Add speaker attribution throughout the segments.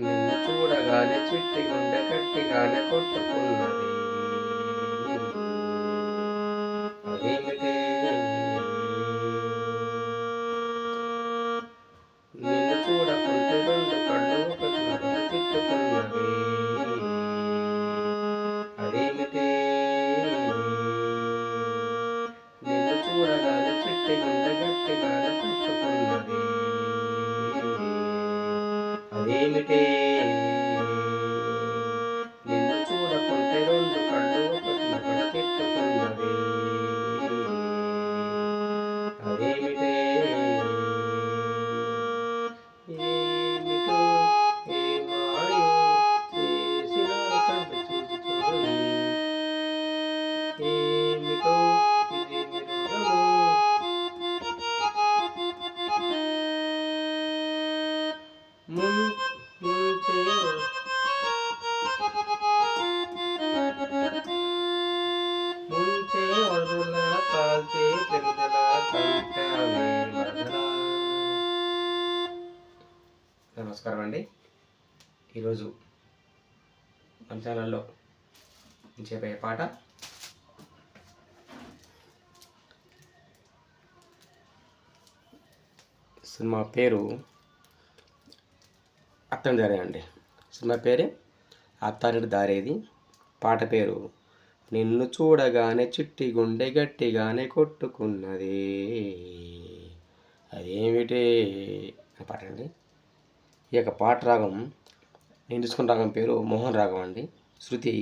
Speaker 1: నిన్ను చూడగానే చిట్టి గుండె గట్టిగానే కొట్టుకున్నది. అదేమిటే నిన్ను చూడకుంటే రెండు కళ్ళు ఒకటిన్నర తిట్టుకున్నవి. అదేమిటే నిన్ను చూడగానే చిట్టి గుండె గట్టిగానే కొట్టుకున్నది. అదేమిటే నిన్ను చూడకుంటే రెండు కళ్ళు ఒకటిన్నర తిట్టుకున్నవి. అదేమిటే ఏమిటో ఏ మాయో చేసిన కంటి చూపుతోని. ఏమిటో ఇదేమి రోగమో ముం- ముంచే ముంచే వరదల కాల్చే పెరుదల చంపావే మరదలా. నమస్కారం అండి. ఈరోజు మన ఛానల్లో నేను చెప్పే పాట సినిమా పేరు అత్తని దారే అండి. సినిమా పేరే అత్తారింటి దారేది. పాట పేరు నిన్ను చూడగానే చిట్టి గుండె గట్టిగానే కొట్టుకున్నది. అదేమిటి అని పాట అండి. ఈ యొక్క పాట రాగం నేను తీసుకున్న రాగం పేరు మోహన్ రాగం అండి. శృతి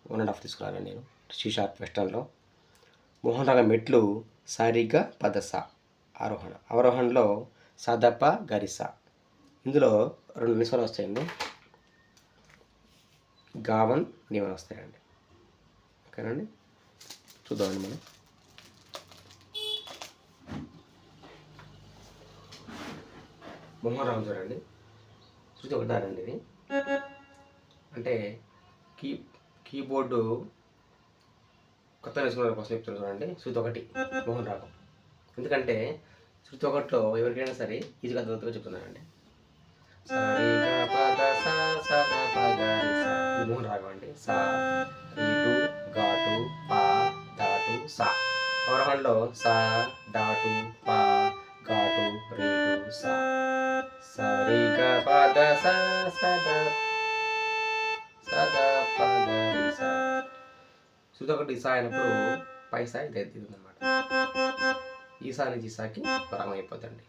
Speaker 1: 1.5 తీసుకున్నాను నేను సి షార్ప్ వెస్టర్న్లో. మోహన్ రాగం మెట్లు సారిగా పదస ఆరోహణ, అవరోహణలో సదప గరిస. ఇందులో 2 నిస్వరాలు వస్తాయండి. గావన్ నివన్ వస్తాయండి. ఓకేనండి, చూద్దామండి మనం. మోహన్ రాగం చూడండి. శృతి ఒకటారండి ఇది. అంటే కీబోర్డు కొత్త నేర్చుకునే కోసం చెప్తాను చూడండి. శృతి 1 మోహన్ రాగం. ఎందుకంటే శృతి 1లో ఎవరికైనా సరే ఈజీగా అర్థమవుతుందో చెప్తున్నానండి. ఇది మోహన్ రాగం అండి. సా రీటు ఘాటు పా ధాటు సా. అవరోహణలో సా ధాటు పా ఘాటు రీటు సా. సరిగ పద సా సద సద పద రి సా. శృతి 1 సా అయినప్పుడు పై సా ఇది ఉందన్నమాట. ఈ సా నుంచి సాకి రాగం అయిపోతుంది.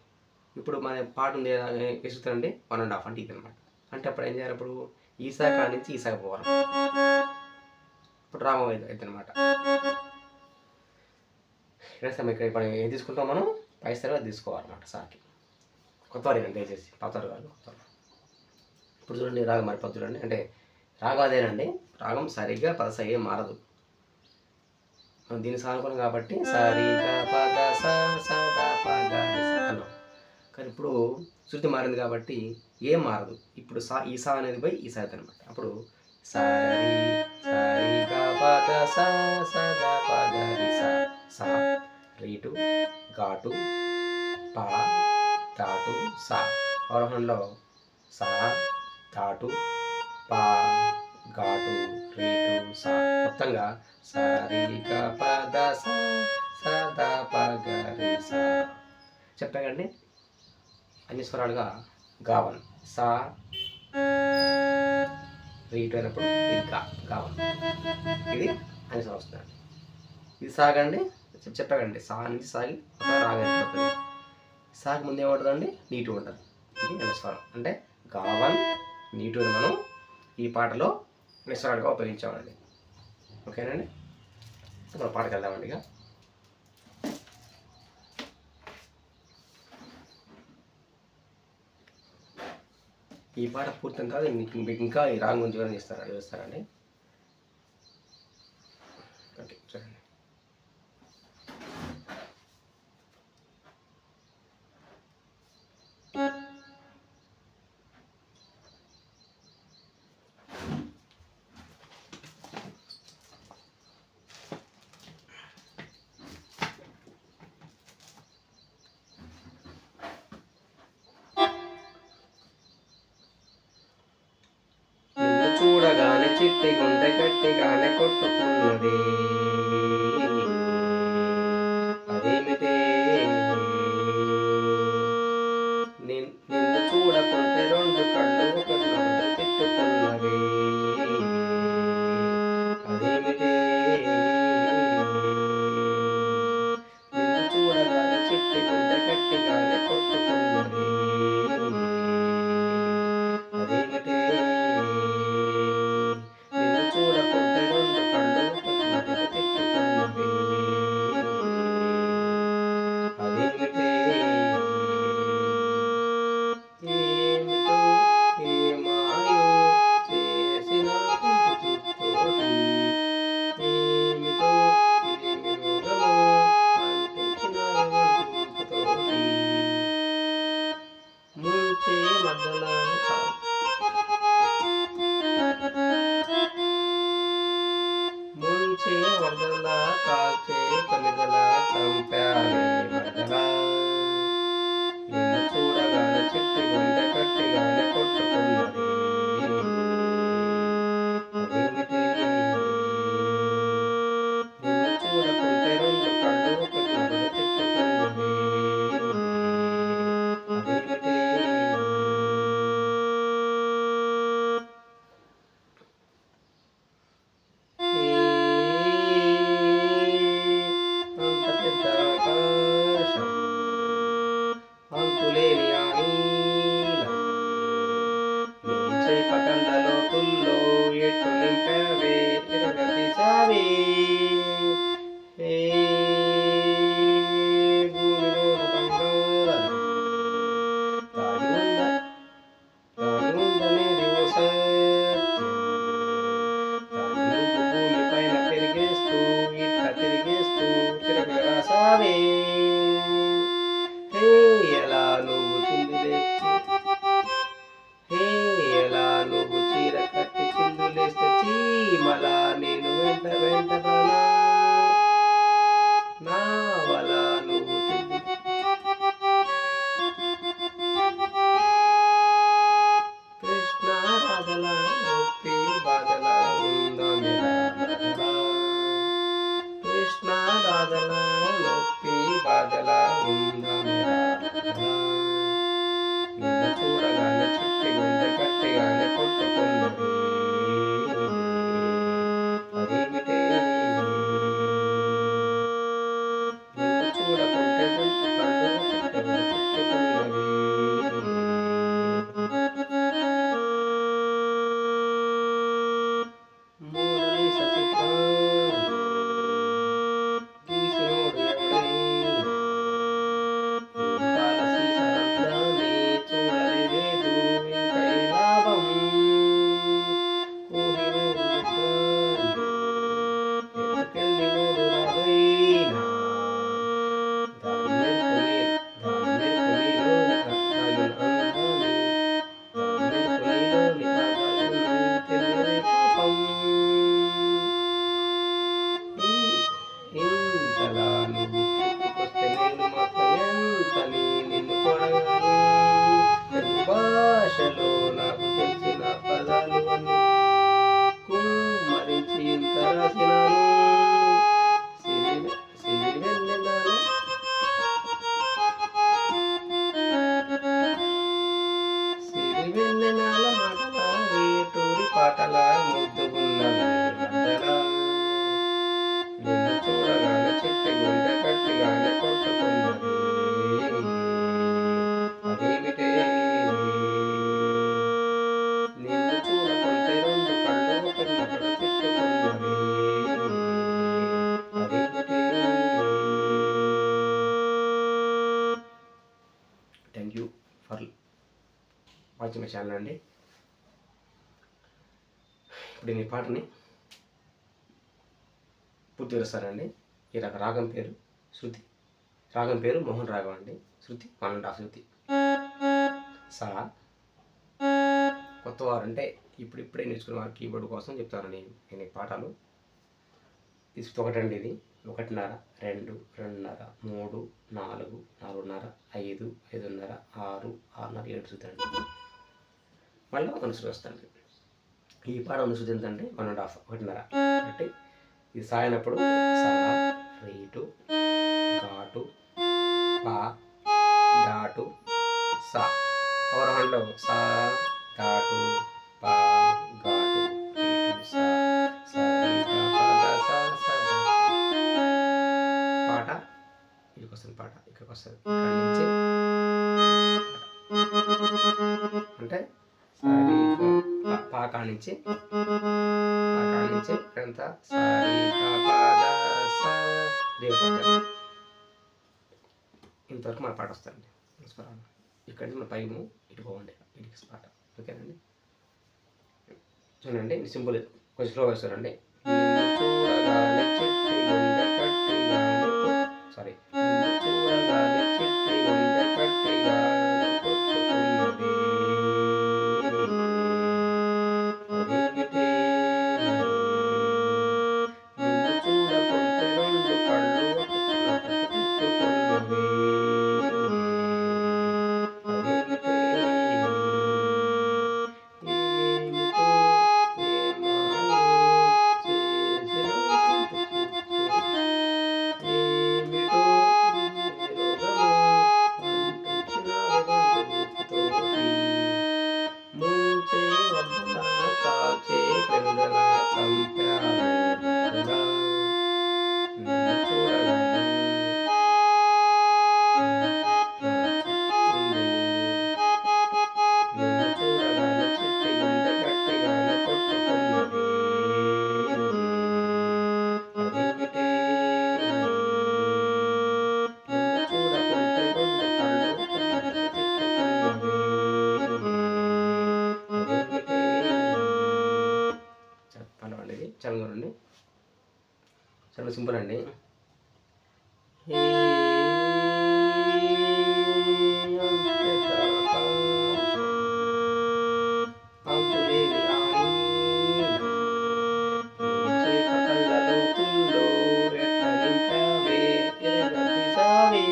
Speaker 1: ఇప్పుడు మన పాట ఉంది వేస్తుందండి 1.5 అంటే ఇది అనమాట. అంటే అప్పుడు ఏం చేయాలి? ఇప్పుడు ఈసా కాడ నుంచి ఈసాకి పోవాలి. ఇప్పుడు రాగం అవుతుంది అనమాట. ఇక్కడ ఇప్పుడు ఏం తీసుకుంటాం మనం? పై స్థాయిలో తీసుకోవాలన్నమాట సాకి. కొత్త వారి అంటే దయచేసి పాత వారు కాదు, కొత్త వారు. ఇప్పుడు చూడండి రాగం మారిపోతుంది చూడండి. అంటే రాగం అదేనండి. రాగం సరిగ్గా పదస ఏం మారదు. మనం దీన్ని సానుకున్నాం కాబట్టి సరిగా పద సదా పద అన్నాం. కానీ ఇప్పుడు శృతి మారింది కాబట్టి ఏం మారదు. ఇప్పుడు సా ఈ సా అనేది పోయి ఈ సా అనమాట. అప్పుడు సరి సరిగా పద సదా పద రి సా. సా రీటు ఘాటు పా ధాటు సా. అవరోహణలో సా ధాటు పా ఘాటు రీటు సా. మొత్తంగా సరిగ పద సదా పగ రి సా. చెప్పాకండి. అన్ని స్వరాలుగా గావన్ సా రీటు అయినప్పుడు ఇది గావన్. ఇది అన్ని స్వరం వస్తుందండి. ఇది సాగండి. చెప్పాకండి. సా నుంచి సాగి ఒక రాగం ఏర్పడుతుంది. సాగి ముందు ఏమవుతుందండి? నీటు ఉంటుంది. ఇది నిస్వరం. అంటే గావన్ నీటుని మనం ఈ పాటలో నిస్వరాలుగా ఉపయోగించామండి. ఓకేనండి, మనం పాటకు వెళ్దామండి. ఇక ఈ పాట పూర్తం కాదు, మీకు ఇంకా ఈ రాగం గురించి వివరణ చేస్తారండి. ఓకే చూడండి. చూడగానే చిట్టి గుండె గట్టిగానే కొట్టుకున్నది. అదేమిటే నిన్ను చూడకుంటే రెండు కళ్ళు ఒకరినొకటి తిట్టుకున్నవి. అదేమిటే నిన్ను చూడగానే చిట్టి గుండె గట్టిగానే కొట్టుకున్నది. అదేమిటే నిన్ను చూడకుంటే రెండు కళ్ళు ఒకరినొకటి తిట్టుకున్నవి. అదేమిటే ఏమిటో ఏమాయో చేసిన చూపుతోటి, ఏమిటో ఏమి రోగమో అంటించిన చూపుతోటి, ముంచే మద్దలా ముంచే వరదలా కాల్చే తొమ్మిదలా చంపావే మరదలా. నిన్ను చూడగానే చిట్టి గుండె గట్టిగానే కొట్టుకున్నది. అదేమిటి నిన్ను చూడకుంటే రెండు కళ్ళు ఒకరినొకరు తిట్టుకున్నది. అదేమిటి అంత పెద్ద ఆకాశం, అంతులేని ఆ నీలం, చేప కండ లోతుల్లో ఎట్టు నింపావే ఎరగదీసావే. భూమిలోన బంగారం దాగి ఉందనేది ఓ సత్యం, దాన్ని నువ్వు భూమి పైన పెరిగేస్తూ ఇట్లా తిరిగేస్తూ తిరగరాసావే. ఎలా నువ్వు ఎలా నువ్వు చీర కట్టి చిందులేస్తే చీమలా నేను వెంట వెంటరానా. నావలా నువ్వు కృష్ణ రాధలా నొప్పి బాధలా ఉందా మేరా మరదలా. కృష్ణ రాధలా నొప్పి బాధలా ఉందా మేరా మరదలా. నిన్ను చూడగానే చిట్టి గుండె గట్టిగానే కొట్టుకున్నది. అదేమిటే నిన్ను చూడకుంటే జంతు కళ్ళు ఒకరినొకరు తిట్టుకున్నవి. మోనాలిసా చిత్రాన్ని గీసినోడు ఎవడైనా పాల సీసా అందాన్ని చూడలేదు ఇంకా ఏ లాభం. కోహినూరు ఎత్తుకెళ్ళినోడు రాదైనా దాని మెరుపు నీలోని తెలియని పాపం. ఇంతలా నువ్వు పుట్టుకొస్తే నేను మాత్రం ఎంతని నిన్ను కొడగలను. తెలుగు భాషలో నాకు తెలిసిన పదాలు అన్ని కుమ్మరించి ఇంత రాసినాను. సిరివెన్నెలలో సిరివెన్నెల మాటల వేటూరి పాటల ముద్దుగున్నవి మరదలా. నిన్ను చూడగానే చిట్టి గుండె గట్టిగానే కొట్టుకున్నది. అదేమిటే నిన్ను చూడకుంటే రెండు కళ్ళు ఒకరినొకరు తిట్టుకున్నవి. అదేమిటే. Thank you for watching my channel అండి. ఇప్పుడు ఈ పాటని పూర్తి చేస్తానండి. ఈ రాగం పేరు శృతి, రాగం పేరు మోహన్ రాగం అండి. శృతి 1.5 శృతి. సా కొత్త వారు అంటే ఇప్పుడే నేర్చుకునే వారు కీబోర్డ్ కోసం చెప్తాను నేను ఈ పాటలు. ఇది ఒకటండి, ఇది 1.5, 2, 2.5, 3, 4, 4.5, 5, 5.5, 6, 6.5, 7 శృతి అండి. మళ్ళీ మనసుకు వస్తాను. ఈ పాట ఉన్న శృతి ఎంతంటే 1.5 ఒకటిన్నర. కాబట్టి ఇది సా అయినప్పుడు సా, రీటు, ఘాటు, పా, ఘాటు, సా. పవర్ హ్యాండ్లో సా, ఘాటు, పా, ఘాటు, రీటు, సా, సా, రీ, గా, పా, దా, సా, సా, దా. పాట ఇక్కడికి వస్తుంది, పాట ఇక్కడికి వస్తుంది. ఇక్కడి నుంచి అంటే సారీ పాకా నుంచి ఇక్కడంతా సారీ ఇంతవరకు మన పాట వస్తుందండి. స్వరాలు ఇక్కడి నుంచి మన పైము ఇటు పోవండి, ఇటుకి పాట. ఓకేనండి, చూడండి సింపుల్, కొంచెం స్లోగా వస్తారండి. చూడగానే చెట్టి గుండె కట్టిగానే సారీ చూడగానే చెట్టి గుండె కట్టిగానే కొట్టుకున్నది అదేమిటే నిన్ను చూడకుంటే రెండు కళ్ళు తిట్టుకున్నవి అదేమిటే ఏమిటో ఏమాయో చేసిన ఏమిటో రోగము అంటించిన బంధువుతోటి ముంచే వద్దలా కాచే పెదల చంపాను నిన్ను చూడగానే నిన్ను చూడగానే చిట్టి గుండె గట్టిగానే కొట్టుకున్నది అదేమిటే నిన్ను చూడకుంటే రెండు కళ్ళు తిట్టుకున్నవి అదేమిటే. చెప్పాలండి, ఇది చదవండి, చాలా సింపుల్ అండి. అంతులేని చేప కళ్ళలో తుల్లో రెట్ట నింపావే ఎరగదీసావే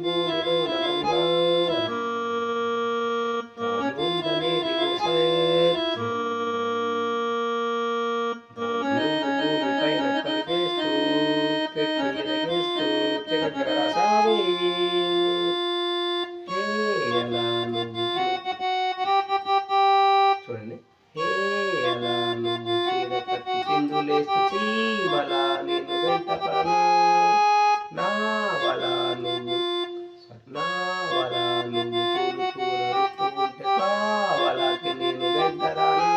Speaker 1: భూమిలో బంగారం దాని ఉందనేది ఓ సత్యం భూమి పైన పరిగేస్తూ పెట్టి ఎరగేస్తూ తిరగ రాసావే అలా నువ్వు చూడండి అలా నువ్వు చీర కట్టి చిందులేస్తూ చీమలా నిన్ను వెంట పడనా నావలా నువ్వు తూలు తూలరుస్తూ ఉంటే కావలాకి నేను వెంట రానా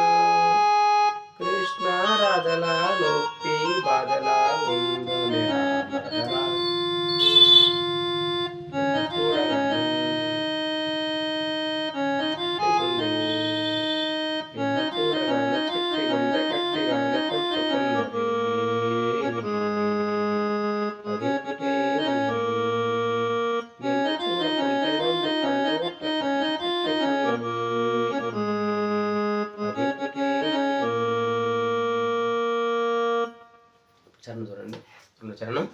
Speaker 1: కృష్ణ రాధలా నొప్పి బాధలా ఉందని రాధలా చూడగానే నిన్ను చూడగానే చెట్టి గుండె గట్టిగానే కొట్టుకున్నది అదేమిటే నిన్ను చూడకుంటే రెండు కళ్ళు తిట్టుకున్నవి అదేమిటే. చరణం చూడండి, రెండు చరణం.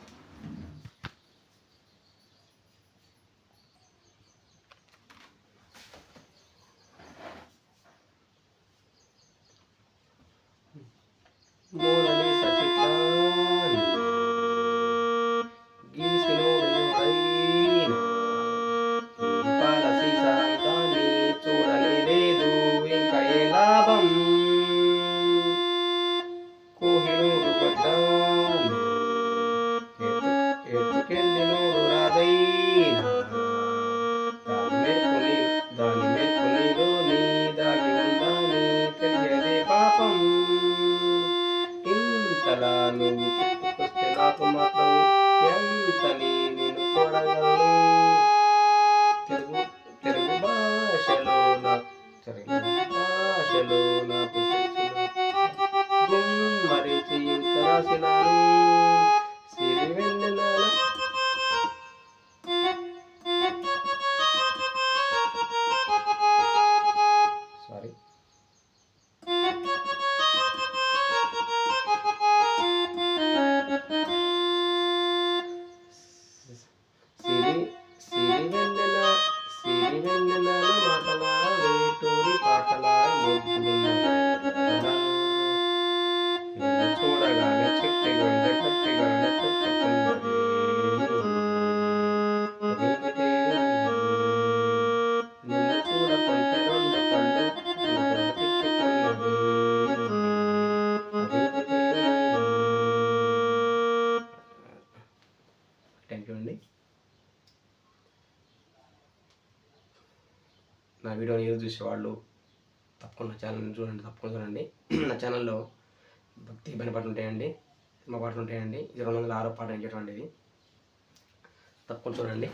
Speaker 1: మోనాలిసా చిత్రాన్ని గీసినోడు ఎవడైనా ఈ పాల సీసా అందాన్ని చూడనే లేదు ఇంకా ఏ లాభం కోహినూరు గడ్డాన్ని ఎత్తుకెళ్ళినోడు రాజైనా దాని మెరుపు నీలోని దాగి ఉందని తెలియదే పాపం ఇంతలా నువ్వు పుట్టుకొస్తే నాకు మాత్రం ఎంతని నేను చూడగలను తెలుగు భాషలో నాకు గుమ్మరించి ఇంత రాసినాను సిరి వెన్నెల సారీ సిరి వెన్నెల సిరి చూసేవాళ్ళు తప్పకుండా ఛానల్ చూడండి, తప్పకుండా చూడండి. నా ఛానల్లో భక్తి భజన పాటలు ఉంటాయండి, సినిమా పాటలు ఉంటాయండి. ఇది 206వ పాట ఇచ్చేటువంటి ఇది. తప్పకుండా చూడండి.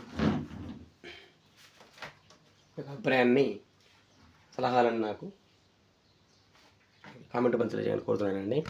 Speaker 1: మీకు అభిప్రాయాన్ని సలహాలను నాకు కామెంట్ పంచలు చేయాలని కోరుతున్నానండి.